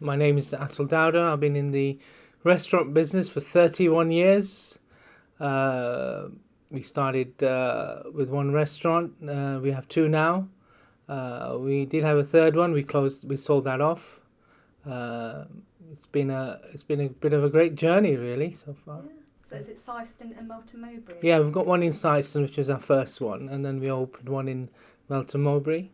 My name is Atul Dawda. I've been in the restaurant business for 31 years. We started with one restaurant. We have two now. We did have a third one. We sold that off. Uh, it's been a bit of a great journey, really, so far. Yeah. So is it Syston and Melton Mowbray? Yeah, we've got one in Syston, which was our first one, and then we opened one in Melton Mowbray.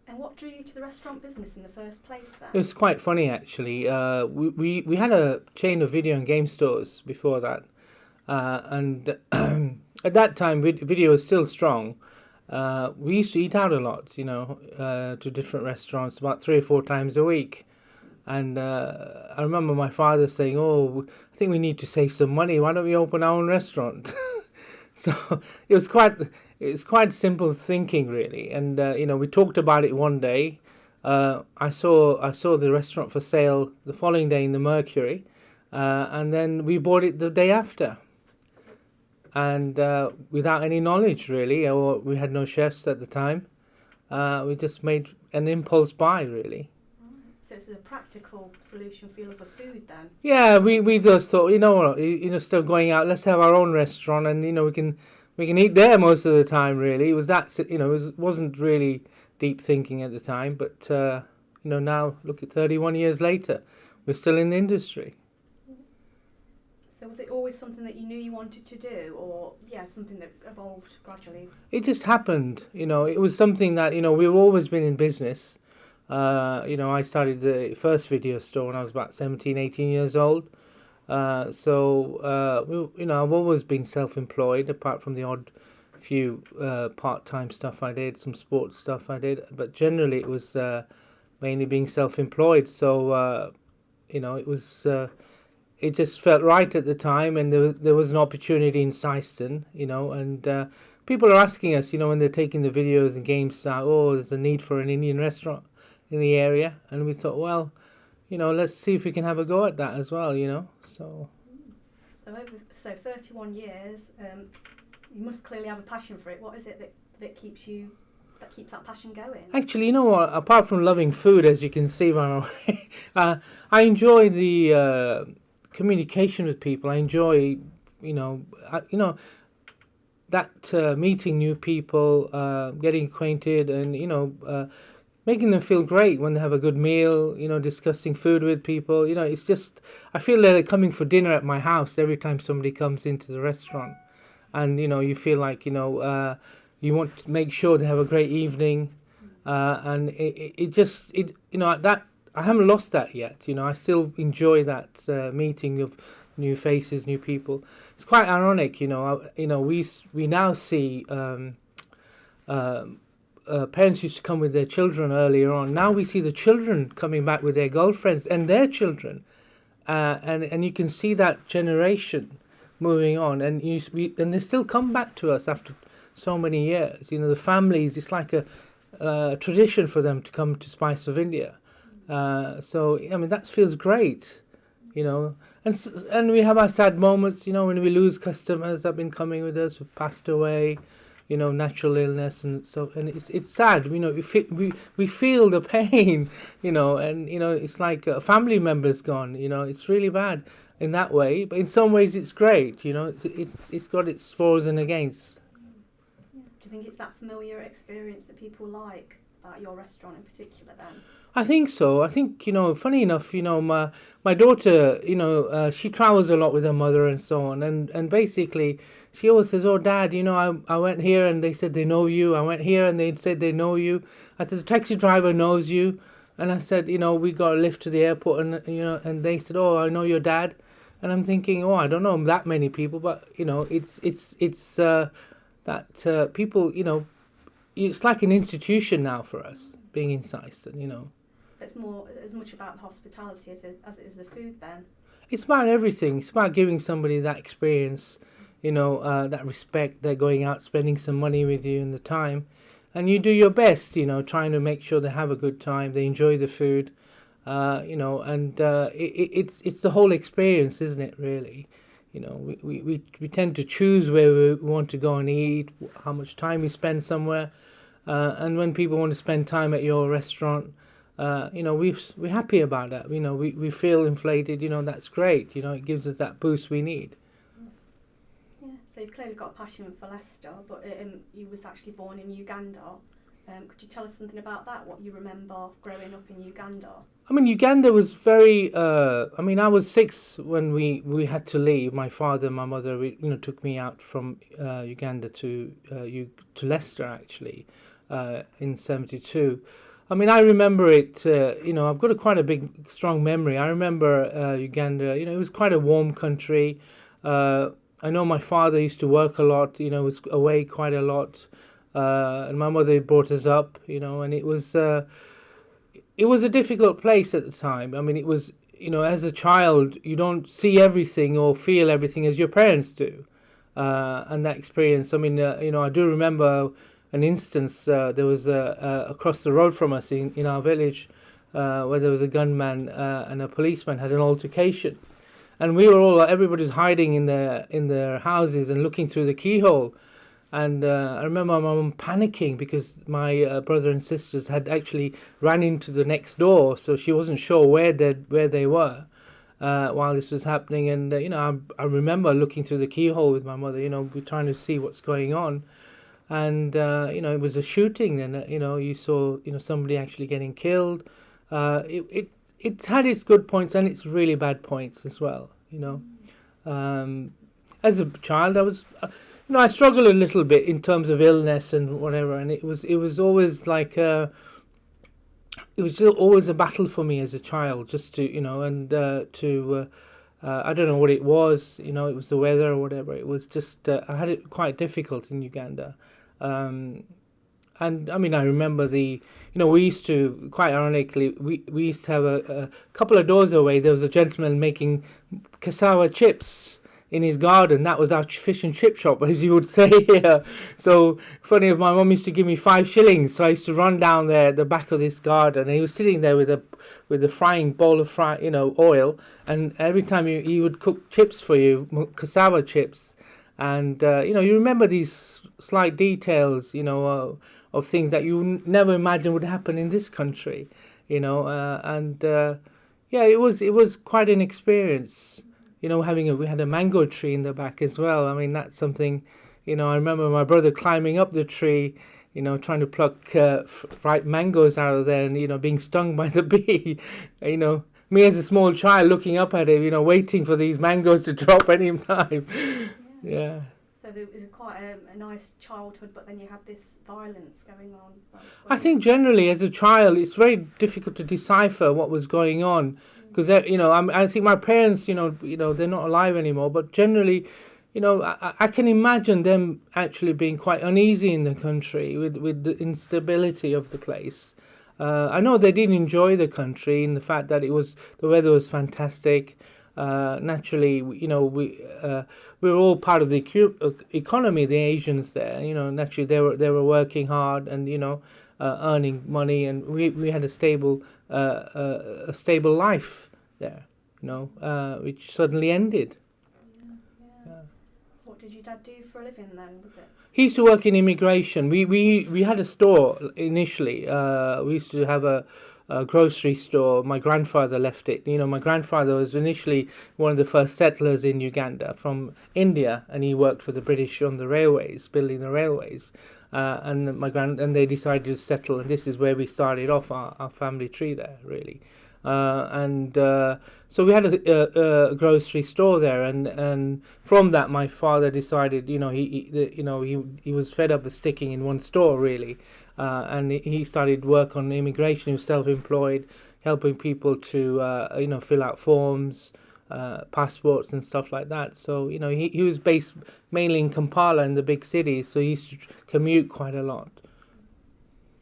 And what drew you to the restaurant business in the first place then? It was quite funny, actually. We had a chain of video and game stores before that, and at that time, video was still strong. We used to eat out a lot, to different restaurants, about 3 or 4 times a week. And I remember my father saying, "Oh, I think we need to save some money. Why don't we open our own restaurant?" So it was quite simple thinking, really. And we talked about it one day. I saw the restaurant for sale the following day in the Mercury, and then we bought it the day after. And without any knowledge, really, or we had no chefs at the time. We just made an impulse buy, really. So it's a practical solution for your love of food then? Yeah, we just thought, what, instead of going out, let's have our own restaurant, and we can eat there most of the time. Really, it was wasn't really deep thinking at the time, but now look at 31 years later, we're still in the industry. So was it always something that you knew you wanted to do, or something that evolved gradually? It just happened, It was something that we've always been in business. I started the first video store when I was about 17, 18 years old. I've always been self-employed, apart from the odd few part-time stuff I did, some sports stuff I did. But generally, it was mainly being self-employed. So, it just felt right at the time, and there was an opportunity in Syston, and people are asking us, when they're taking the videos and games out, oh, there's a need for an Indian restaurant in the area, and we thought, well, let's see if we can have a go at that as well, so. So 31 years, you must clearly have a passion for it. What is it that keeps that passion going? Actually, you know what? Apart from loving food, as you can see by my way, I enjoy the communication with people. I enjoy, that meeting new people, getting acquainted, and making them feel great when they have a good meal, discussing food with people. It's just, I feel they're coming for dinner at my house every time somebody comes into the restaurant. And, you feel like, you want to make sure they have a great evening. And that, I haven't lost that yet. I still enjoy that meeting of new faces, new people. It's quite ironic, we now see parents used to come with their children earlier on. Now we see the children coming back with their girlfriends and their children, and you can see that generation moving on, and they still come back to us after so many years. The families, it's like a tradition for them to come to Spice of India. So that feels great, and we have our sad moments, when we lose customers that have been coming with us, who've passed away. Natural illness, and it's sad. We feel the pain, and it's like a family member's gone. It's really bad in that way, but in some ways it's great. It's got its fors and against. Yeah. Do you think it's that familiar experience that people like about your restaurant in particular then? I think so. I think, funny enough, my daughter, she travels a lot with her mother and so on. And basically, she always says, "Oh, Dad, I went here and they said they know you. I went here and they said they know you." I said, "The taxi driver knows you." And I said, we got a lift to the airport and, and they said, "Oh, I know your dad." And I'm thinking, oh, I don't know that many people, but, it's that people, it's like an institution now for us being in Syston, It's more as much about the hospitality as it is the food then. It's about everything. It's about giving somebody that experience, that respect. They're going out, spending some money with you and the time, and you do your best, trying to make sure they have a good time, they enjoy the food, and it's the whole experience, isn't it? Really, we tend to choose where we want to go and eat, how much time we spend somewhere, and when people want to spend time at your restaurant. we're happy about that. We feel inflated. That's great. It gives us that boost we need. Yeah, so you've clearly got a passion for Leicester, but you was actually born in Uganda. Could you tell us something about that? What you remember growing up in Uganda? Uganda was very. I was 6 when we had to leave. My father and my mother, took me out from Uganda to Leicester actually, in '72. I remember it. I've got quite a big, strong memory. I remember Uganda. It was quite a warm country. I know my father used to work a lot. Was away quite a lot, and my mother brought us up. And it was a difficult place at the time. It was, as a child, you don't see everything or feel everything as your parents do, and that experience. I do remember an instance. There was across the road from us in our village, where there was a gunman and a policeman had an altercation, and everybody's hiding in their houses and looking through the keyhole. And I remember my mum panicking because my brother and sisters had actually ran into the next door, so she wasn't sure where they were while this was happening. And I remember looking through the keyhole with my mother. We're trying to see what's going on, and it was a shooting. And you saw somebody actually getting killed. It had its good points and its really bad points as well. As a child, I struggled a little bit in terms of illness and whatever, and it was always like it was always a battle for me as a child, just to I don't know what it was, it was the weather or whatever. It was just I had it quite difficult in Uganda, and I remember we used to, quite ironically, we used to have a couple of doors away. There was a gentleman making cassava chips in his garden. That was our fish and chip shop, as you would say here. So funny, my mum used to give me 5 shillings, so I used to run down there at the back of this garden, and he was sitting there with a frying bowl of oil, and every time he would cook chips for you, cassava chips, and you remember these slight details, of things that you never imagined would happen in this country, and it was quite an experience. We had a mango tree in the back as well. That's something, I remember my brother climbing up the tree, trying to pluck ripe mangoes out of there, and, being stung by the bee. Me as a small child looking up at it, waiting for these mangoes to drop any time. Yeah. So there was quite a nice childhood, but then you had this violence going on. I think generally as a child, it's very difficult to decipher what was going on. Because I think my parents, they're not alive anymore. But generally, I can imagine them actually being quite uneasy in the country with the instability of the place. I know they did enjoy the country in the fact that the weather was fantastic. Naturally, we were all part of the economy. The Asians there, naturally they were working hard and earning money, and we had a stable life there, which suddenly ended. Yeah. What did your dad do for a living then? Was it? He used to work in immigration. We had a store initially. We used to have a grocery store. My grandfather left it. My grandfather was initially one of the first settlers in Uganda from India, and he worked for the British on the railways, building the railways. And they decided to settle, and this is where we started off our family tree there, really. So we had a grocery store there, and from that my father decided, he was fed up with sticking in one store, really, and he started work on immigration. He was self-employed, helping people to fill out forms, passports and stuff like that. So he was based mainly in Kampala, in the big cities, so he used to commute quite a lot.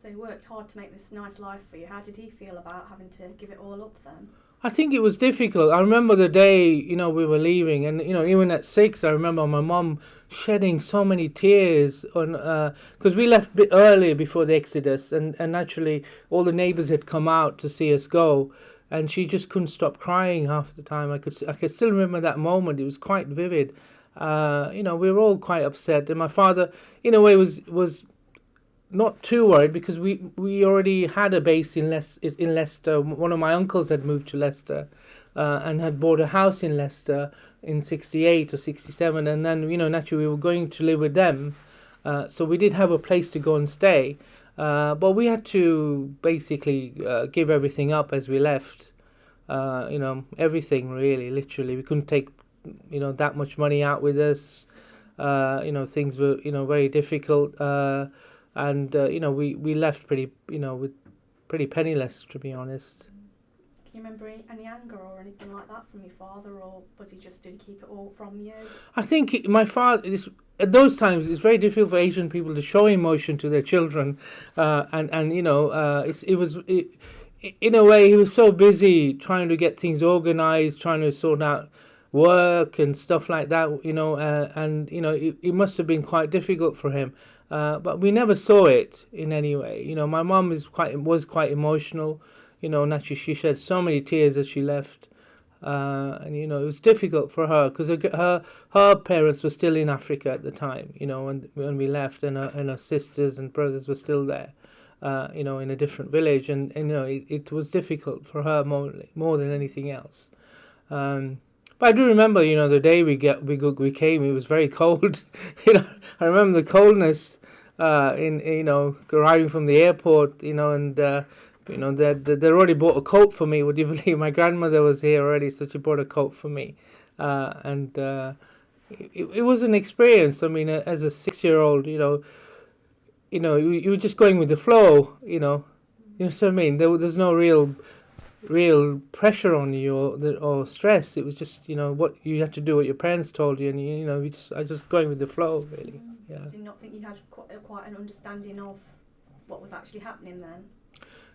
So he worked hard to make this nice life for you. How did he feel about having to give it all up then? I think it was difficult. I remember the day, we were leaving, and, even at 6, I remember my mum shedding so many tears on, because we left a bit early before the exodus, and naturally all the neighbours had come out to see us go, and she just couldn't stop crying half the time. I could still remember that moment. It was quite vivid. We were all quite upset, and my father, in a way, was not too worried because we already had a base in Leicester. One of my uncles had moved to Leicester, and had bought a house in Leicester in '68 or '67, and then naturally we were going to live with them, so we did have a place to go and stay, but we had to basically give everything up as we left. Everything really, literally. We couldn't take that much money out with us. Things were very difficult, and we left pretty with pretty penniless, to be honest. Can you remember any anger or anything like that from your father, or did he keep it all from you? I think my father at those times it's very difficult for Asian people to show emotion to their children, in a way he was so busy trying to get things organized, trying to sort out work and stuff like that, it must have been quite difficult for him, but we never saw it in any way. My mum was quite emotional. Naturally she shed so many tears as she left, and it was difficult for her because her parents were still in Africa at the time, when we left, and her sisters and brothers were still there, in a different village, and it was difficult for her more than anything else. But I do remember, the day we came, it was very cold. I remember the coldness arriving from the airport, and they'd already bought a coat for me. Would you believe? My grandmother was here already, so she bought a coat for me, it was an experience. I mean, as a 6-year-old, you were just going with the flow. You know what I mean? There's no real pressure on you or stress. It was just what you had to do, what your parents told you, and I just going with the flow, really. Yeah. Did you not think you had quite an understanding of what was actually happening then?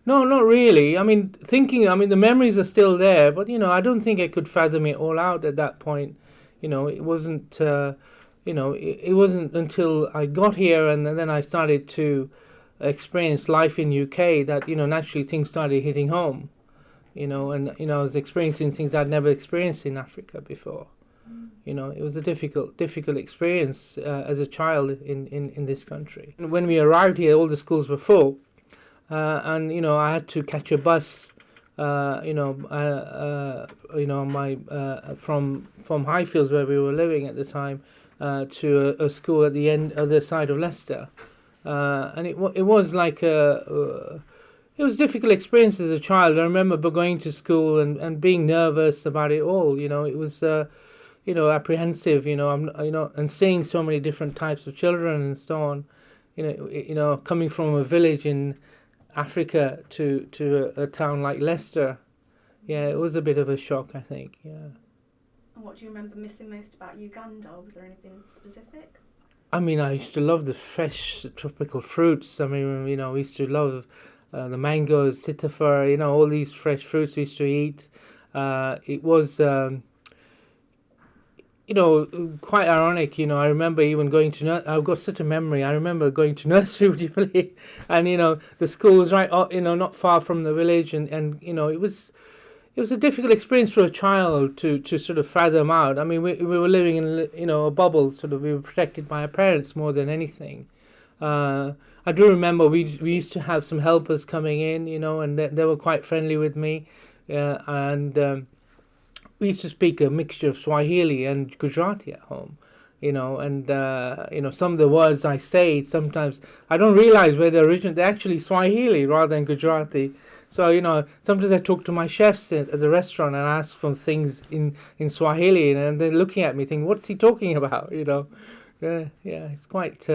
No, not really. I mean, the memories are still there, but I don't think I could fathom it all out at that point. It wasn't. It wasn't until I got here and then I started to experience life in UK that naturally things started hitting home. I was experiencing things I'd never experienced in Africa before. It was a difficult experience as a child in this country. When we arrived here, all the schools were full, and I had to catch a bus, from Highfields, where we were living at the time, to a school at the other side of Leicester, and it was like it was a difficult experience as a child. I remember going to school and being nervous about it all. It was apprehensive. And seeing so many different types of children and so on. Coming from a village in Africa to a town like Leicester, it was a bit of a shock, I think. Yeah. And what do you remember missing most about Uganda? Was there anything specific? I mean, I used to love the fresh tropical fruits. I mean, we used to love the mangoes, sitafor, all these fresh fruits we used to eat. It was, quite ironic. I remember even going to I've got such a memory. I remember going to nursery, would you believe? And the school was right, not far from the village, and it was a difficult experience for a child to sort of fathom out. I mean, we were living in a bubble. Sort of, we were protected by our parents more than anything. I do remember we used to have some helpers coming in, and they were quite friendly with me, and we used to speak a mixture of Swahili and Gujarati at home, and some of the words I say sometimes I don't realize where they're actually Swahili rather than Gujarati. So sometimes I talk to my chefs at the restaurant and ask for things in Swahili, and they're looking at me thinking, what's he talking about? It's quite.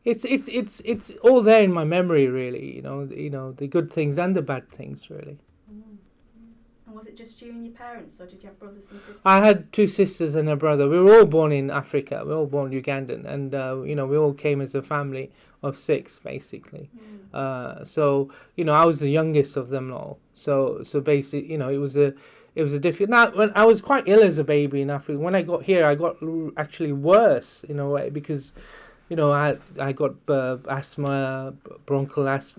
It's all there in my memory, really. The good things and the bad things, really. And was it just you and your parents, or did you have brothers and sisters? I had 2 sisters and a brother. We were all born in Africa. We were all born Ugandan, and we all came as a family of 6, basically. So I was the youngest of them all. So basically, it was a difficult. Now, when I was quite ill as a baby in Africa, when I got here, I got actually worse in a way because. I got asthma, bronchitis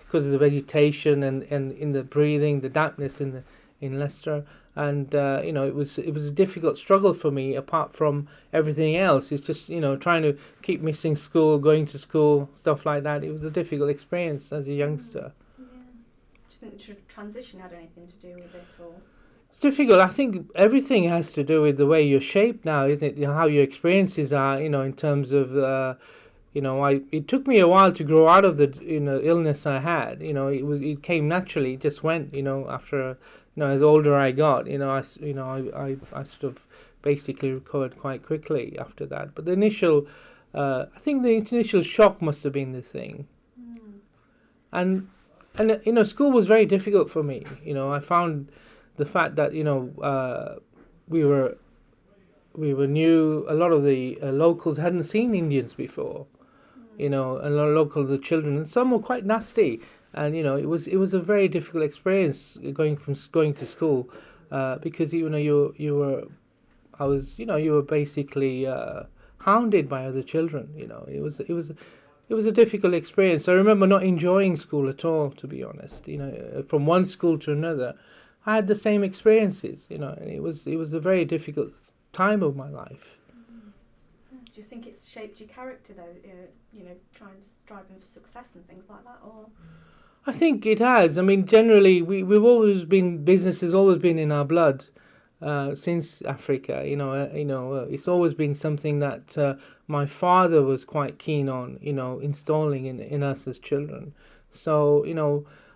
because of the vegetation and in the breathing, the dampness in Leicester. and it was a difficult struggle for me. Apart from everything else, it's just trying to keep missing school, going to school, stuff like that. It was a difficult experience as a youngster. Yeah. Do you think the transition had anything to do with it, or? It's difficult. I think everything has to do with the way you're shaped now, isn't it? How your experiences are, in terms of, it took me a while to grow out of the, illness I had. It came naturally. It just went, after, as older I got, I sort of basically recovered quite quickly after that. But the initial, I think the initial shock must have been the thing. And school was very difficult for me. I found the fact that we were new. A lot of the locals hadn't seen Indians before, and a lot of the children, and some were quite nasty. And it was a very difficult experience going to school, because you were basically hounded by other children. It was a difficult experience. I remember not enjoying school at all, to be honest. From one school to another, I had the same experiences. And it was a very difficult time of my life. Do you think it's shaped your character, though? Striving for success and things like that, or? I think it has. I mean, generally, we've always been, business has always been in our blood since Africa. It's always been something that my father was quite keen on, installing in us as children. So,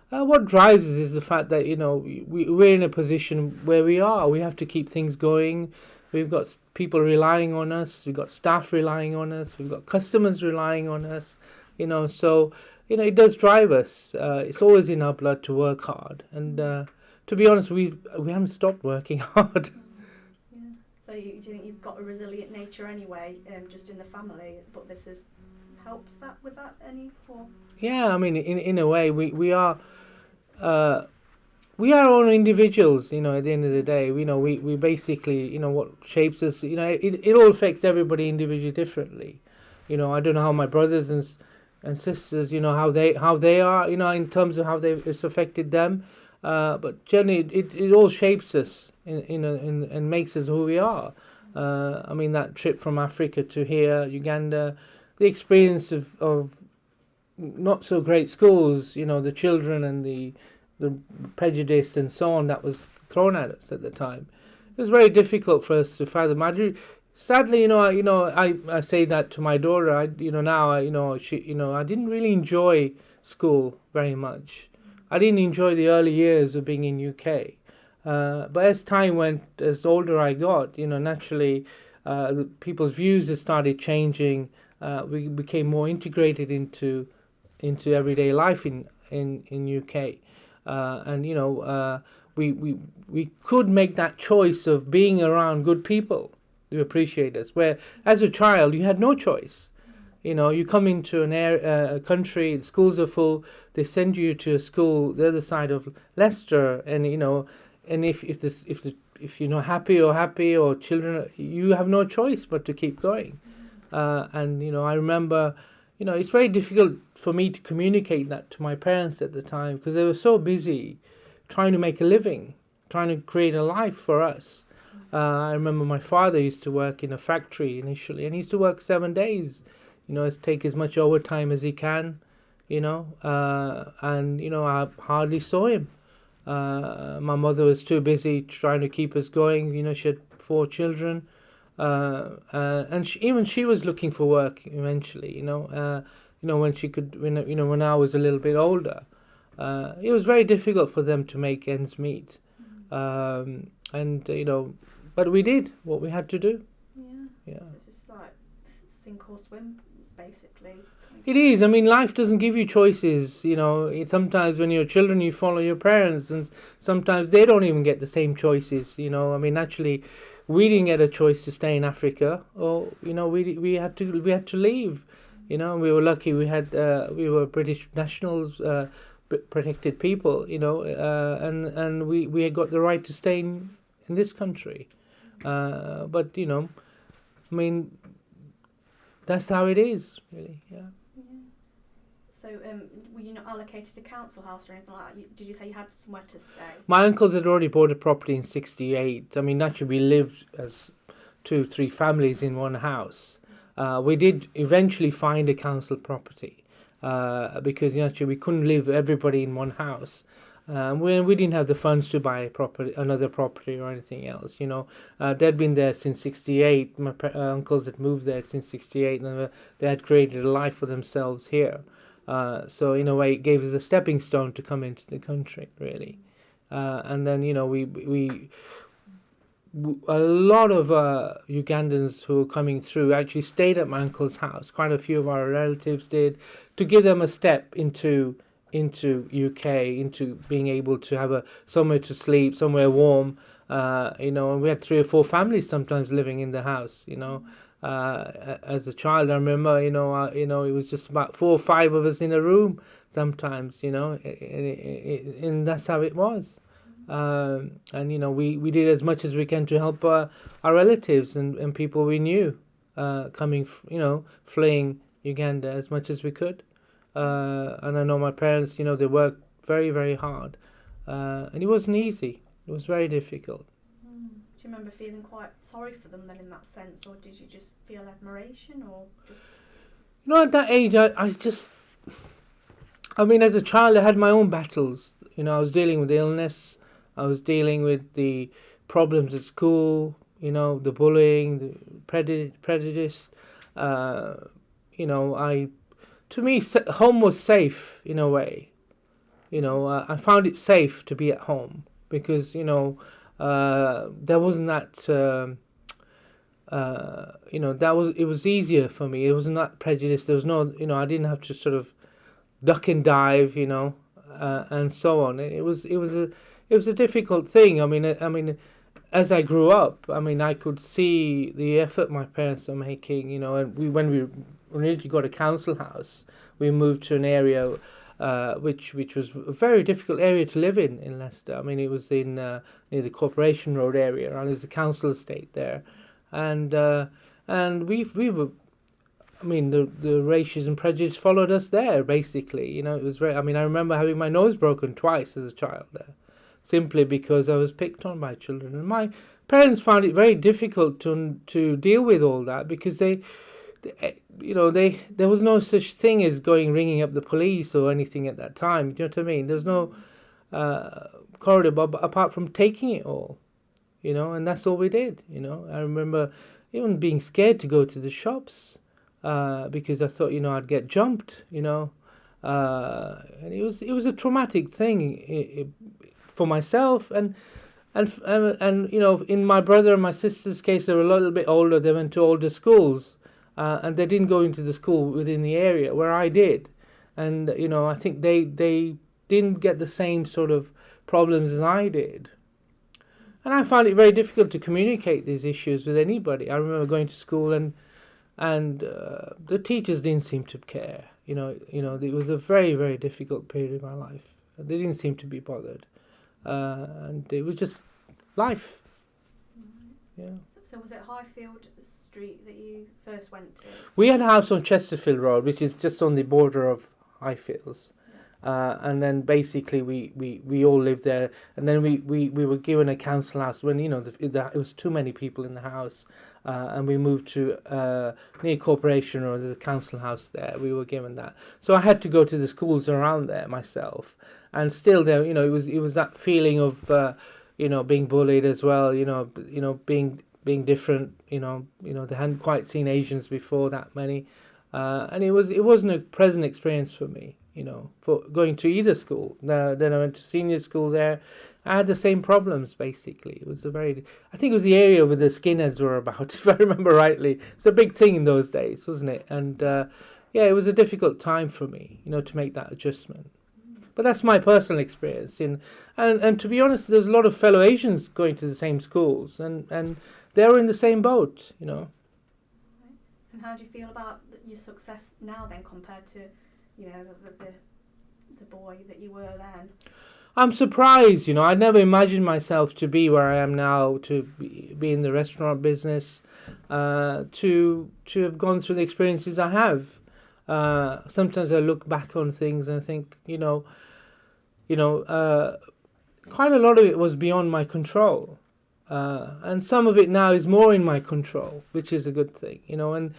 what drives us is the fact that, we're in a position where we are. We have to keep things going. We've got people relying on us. We've got staff relying on us. We've got customers relying on us. So, it does drive us. It's always in our blood to work hard. And to be honest, we haven't stopped working hard. Yeah. So do you think you've got a resilient nature anyway, just in the family, but this has helped that with that any? Or? Yeah, I mean, in a way, we are our own individuals. At the end of the day, we basically, what shapes us. It all affects everybody individually differently. I don't know how my brothers and sisters, how they are, in terms of how it's affected them. But generally, it all shapes us, and makes us who we are. I mean, that trip from Africa to here, Uganda, the experience of not so great schools, the children and the prejudice and so on that was thrown at us at the time. It was very difficult for us to fathom. Sadly, I say that to my daughter. I didn't really enjoy school very much. I didn't enjoy the early years of being in UK. But as time went, as older I got, naturally, people's views had started changing. We became more integrated into everyday life in UK, and we could make that choice of being around good people who appreciate us. Where as a child you had no choice. You come into a country, schools are full. They send you to a school the other side of Leicester, and and if you're not happy or children, you have no choice but to keep going. And I remember, it's very difficult for me to communicate that to my parents at the time, because they were so busy trying to make a living, trying to create a life for us. I remember my father used to work in a factory initially, and he used to work 7 days, take as much overtime as he can, and I hardly saw him. My mother was too busy trying to keep us going. She had 4 children, and even she was looking for work eventually. When she could, when I was a little bit older, it was very difficult for them to make ends meet, but we did what we had to do. Yeah. It's just like sink or swim, basically. It is. I mean, life doesn't give you choices. Sometimes when you're children, you follow your parents, and sometimes they don't even get the same choices. I mean, naturally, we didn't get a choice to stay in Africa, or we had to leave. We were lucky. We were British nationals, protected people. And we had got the right to stay in this country. But I mean, that's how it is, really. Yeah. So were you not allocated a council house or anything like that? Did you say you had somewhere to stay? My uncles had already bought a property in '68. I mean, naturally, we lived as 2-3 families in one house. We did eventually find a council property because naturally we couldn't live everybody in one house. We didn't have the funds to buy another property or anything else. They'd been there since '68. My uncles had moved there since '68, and they had created a life for themselves here. So in a way, it gave us a stepping stone to come into the country, really. And then we a lot of Ugandans who were coming through actually stayed at my uncle's house. Quite a few of our relatives did, to give them a step into UK, into being able to have somewhere to sleep, somewhere warm. And we had 3 or 4 families sometimes living in the house. As a child, I remember, it was just about 4 or 5 of us in a room sometimes, and that's how it was. And we did as much as we can to help our relatives and people we knew coming, fleeing Uganda as much as we could. And I know my parents, they worked very, very hard, and it wasn't easy. It was very difficult. Do you remember feeling quite sorry for them then in that sense, or did you just feel admiration, or just... At that age, I mean, as a child, I had my own battles. I was dealing with illness. I was dealing with the problems at school, the bullying, the prejudice. To me, home was safe in a way. I found it safe to be at home because, there wasn't that, it was easier for me. It wasn't that prejudice. There was no, I didn't have to sort of duck and dive, and so on. It was a difficult thing. I mean, as I grew up, I could see the effort my parents were making, and when we originally got a council house, we moved to an area which was a very difficult area to live in Leicester. I mean, it was in near the Corporation Road area, and there's a council estate there, and we were. I mean, the racism and prejudice followed us there, basically. It was very... I mean, I remember having my nose broken twice as a child there, simply because I was picked on by children. And my parents found it very difficult to deal with all that because there was no such thing as ringing up the police or anything at that time. Do you know what I mean? There was no corridor apart from taking it all, and that's all we did. I remember even being scared to go to the shops. Because I thought, I'd get jumped, and it was a traumatic thing for myself, and in my brother and my sister's case, they were a little bit older. They went to older schools, and they didn't go into the school within the area where I did, and I think they didn't get the same sort of problems as I did, and I found it very difficult to communicate these issues with anybody. I remember going to school and the teachers didn't seem to care. It was a very, very difficult period of my life. They didn't seem to be bothered, and it was just life. Yeah. So was it Highfield Street that you first went to? We had a house on Chesterfield Road, which is just on the border of Highfields. And then basically we all lived there, and then we were given a council house when it was too many people in the house, and we moved to near Corporation, or there's a council house there. We were given that, so I had to go to the schools around there myself, and still there, it was that feeling of being bullied as well, being different, they hadn't quite seen Asians before that many, and it wasn't a pleasant experience for me. For going to either school. Then I went to senior school there. I had the same problems, basically. It was I think it was the area where the skinheads were about, if I remember rightly. It's a big thing in those days, wasn't it? And, it was a difficult time for me, to make that adjustment. But that's my personal experience. And to be honest, there's a lot of fellow Asians going to the same schools, and they were in the same boat, And how do you feel about your success now, then, compared to the boy that you were then? I'm surprised, I never imagined myself to be where I am now, to be in the restaurant business, to have gone through the experiences I have. Sometimes I look back on things and I think, quite a lot of it was beyond my control. And some of it now is more in my control, which is a good thing, and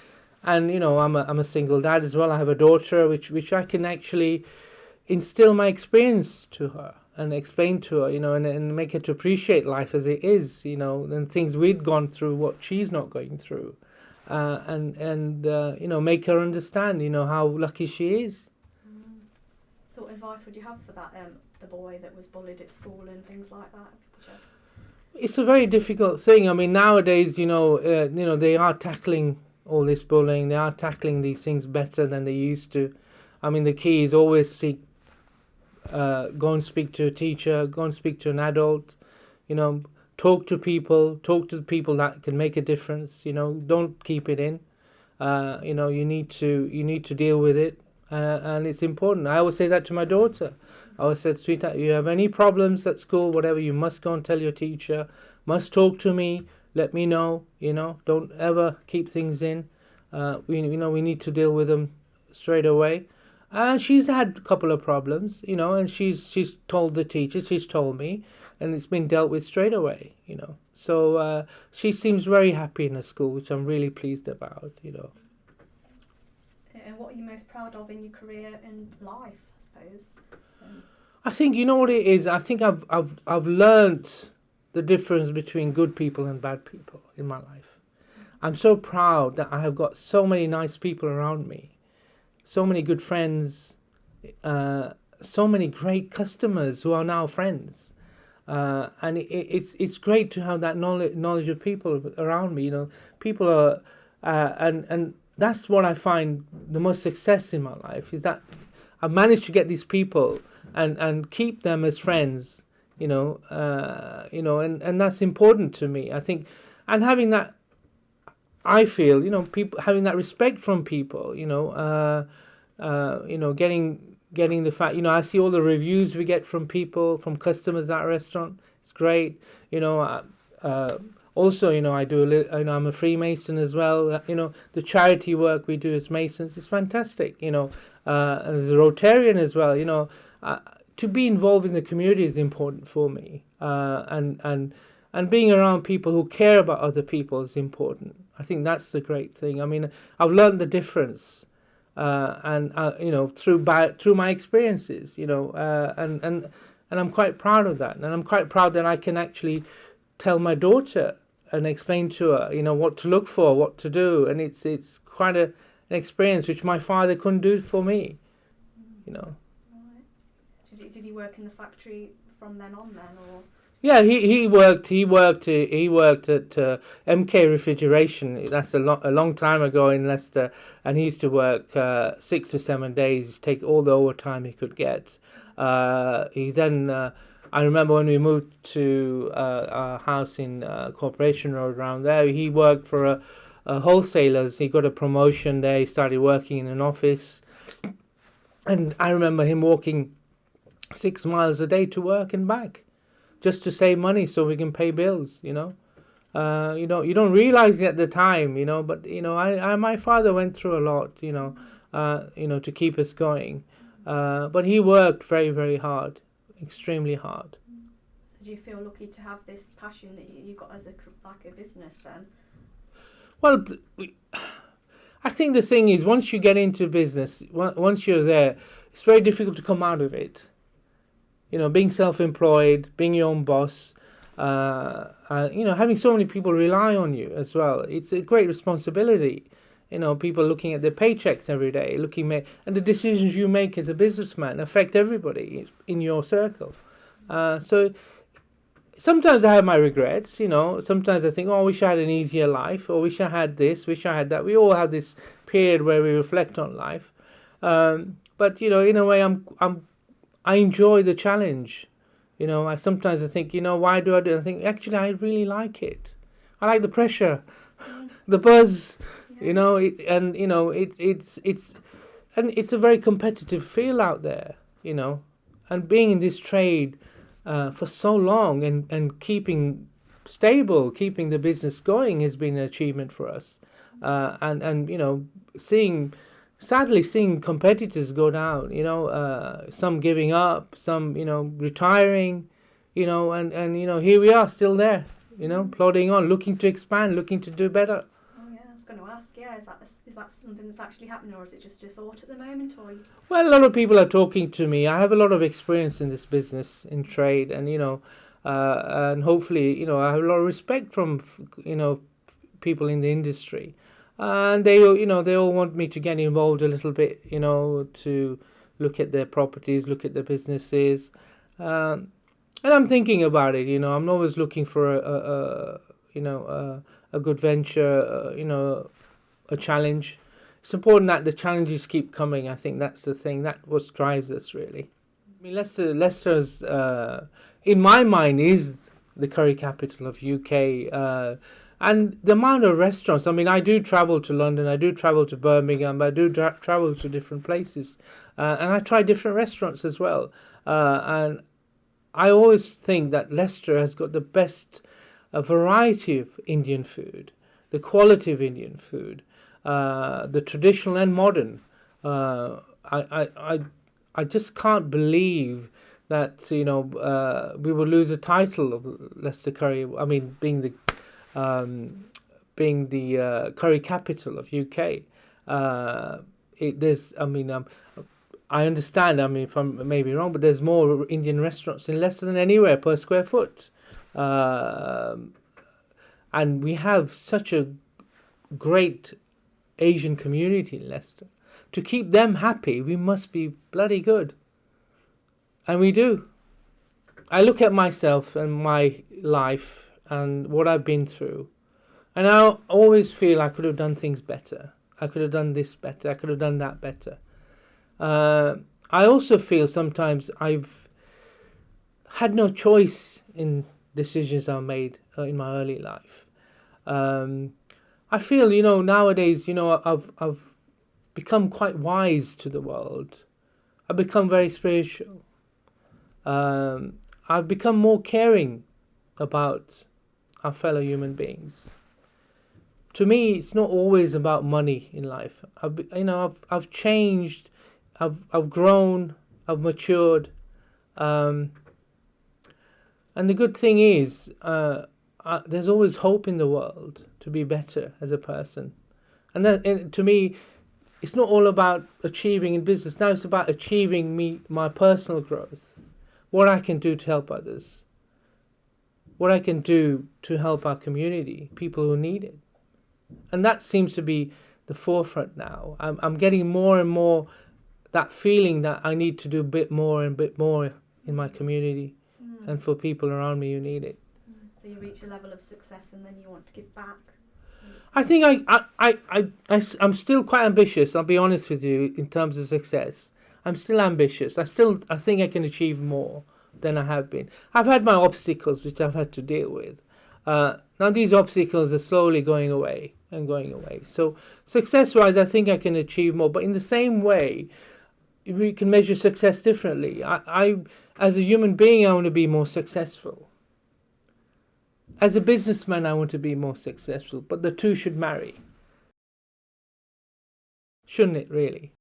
I'm a single dad as well. I have a daughter, which I can actually instill my experience to her and explain to her, and make her to appreciate life as it is, and things we'd gone through, what she's not going through, and make her understand, how lucky she is. So what advice would you have for that, the boy that was bullied at school and things like that? It's a very difficult thing. I mean, nowadays, they are tackling all this bullying. They are tackling these things better than they used to. I mean, the key is always go and speak to a teacher, go and speak to an adult, talk to the people that can make a difference, don't keep it in. You need to deal with it, and it's important. I always say that to my daughter. I always said, sweetheart, you have any problems at school, whatever, you must go and tell your teacher, must talk to me, let me know, don't ever keep things in. We need to deal with them straight away. And she's had a couple of problems, and she's told the teacher, she's told me, and it's been dealt with straight away, So she seems very happy in her school, which I'm really pleased about, And what are you most proud of in your career and life, I suppose? I think, you know what it is? I think I've learnt the difference between good people and bad people in my life. I'm so proud that I have got so many nice people around me. So many good friends, so many great customers who are now friends, and it's great to have that knowledge of people around me. People are, and that's what I find the most success in my life is that I've managed to get these people and keep them as friends. And that's important to me. I think, and having that. I feel, people having that respect from people, getting the fact, I see all the reviews we get from people, from customers at a restaurant. It's great. Also, I do I'm a Freemason as well. The charity work we do as Masons is fantastic. As a Rotarian as well. To be involved in the community is important for me. And being around people who care about other people is important. I think that's the great thing. I mean, I've learned the difference, through my experiences, and I'm quite proud of that. And I'm quite proud that I can actually tell my daughter and explain to her, what to look for, what to do, and it's quite an experience which my father couldn't do for me, Right. Did he work in the factory from then on, or? Yeah, he worked at MK Refrigeration. That's a long time ago in Leicester, and he used to work 6 to 7 days, take all the overtime he could get. He then, I remember when we moved to our house in Corporation Road around there, he worked for a wholesalers. He got a promotion there. He started working in an office, and I remember him walking 6 miles a day to work and back, just to save money so we can pay bills. You don't realize it at the time, but my father went through a lot, to keep us going. But he worked very, very hard, extremely hard. So do you feel lucky to have this passion that you got as a business then? Well, I think the thing is, once you get into business, once you're there, it's very difficult to come out of it. Being self-employed, being your own boss, having so many people rely on you as well. It's a great responsibility. People looking at their paychecks every day, and the decisions you make as a businessman affect everybody in your circle. So sometimes I have my regrets. Sometimes I think, I wish I had an easier life, or wish I had this, wish I had that. We all have this period where we reflect on life. But in a way, I enjoy the challenge. I sometimes think, why do I do it? I think, actually, I really like it. I like the pressure, the buzz, it's a very competitive field out there, and being in this trade for so long and keeping the business going has been an achievement for us. And seeing sadly seeing competitors go down, some giving up, some, retiring, and here we are still there, plodding on, looking to expand, looking to do better. Oh yeah, I was going to ask. Yeah, is that something that's actually happening, or is it just a thought at the moment? Or Well, a lot of people are talking to me. I have a lot of experience in this business, in trade, and hopefully, I have a lot of respect from, people in the industry, and they all want me to get involved a little bit, to look at their properties, look at their businesses, and I'm thinking about it. I'm always looking for a good venture, a challenge. It's important that the challenges keep coming. I think that's the thing. That what drives us, really. I mean, Leicester's, in my mind, is the curry capital of UK. And the amount of restaurants. I mean, I do travel to London. I do travel to Birmingham. I do travel to different places, and I try different restaurants as well. And I always think that Leicester has got the best variety of Indian food, the quality of Indian food, the traditional and modern. I just can't believe that we will lose a title of Leicester curry. I mean, being the curry capital of UK. I understand. I mean, if I'm maybe wrong, but there's more Indian restaurants in Leicester than anywhere per square foot, and we have such a great Asian community in Leicester. To keep them happy, we must be bloody good, and we do. I look at myself and my life and what I've been through, and I always feel I could have done things better. I could have done this better. I could have done that better. I also feel sometimes I've had no choice in decisions I made in my early life. I feel, nowadays, I've become quite wise to the world. I've become very spiritual. I've become more caring about our fellow human beings. To me, it's not always about money in life. I've changed. I've grown, I've matured, and the good thing is, there's always hope in the world to be better as a person, and to me, it's not all about achieving in business. Now it's about achieving my personal growth, what I can do to help others, what I can do to help our community, people who need it, and that seems to be the forefront now. I'm getting more and more that feeling that I need to do a bit more in my community and for people around me who need it. So you reach a level of success and then you want to give back. I think I'm still quite ambitious. I'll be honest with you in terms of success. I'm still ambitious. I think I can achieve more than I have been. I've had my obstacles which I've had to deal with. Now these obstacles are slowly going away. So success-wise, I think I can achieve more. But in the same way, we can measure success differently. I as a human being, I want to be more successful. As a businessman, I want to be more successful. But the two should marry. Shouldn't it, really?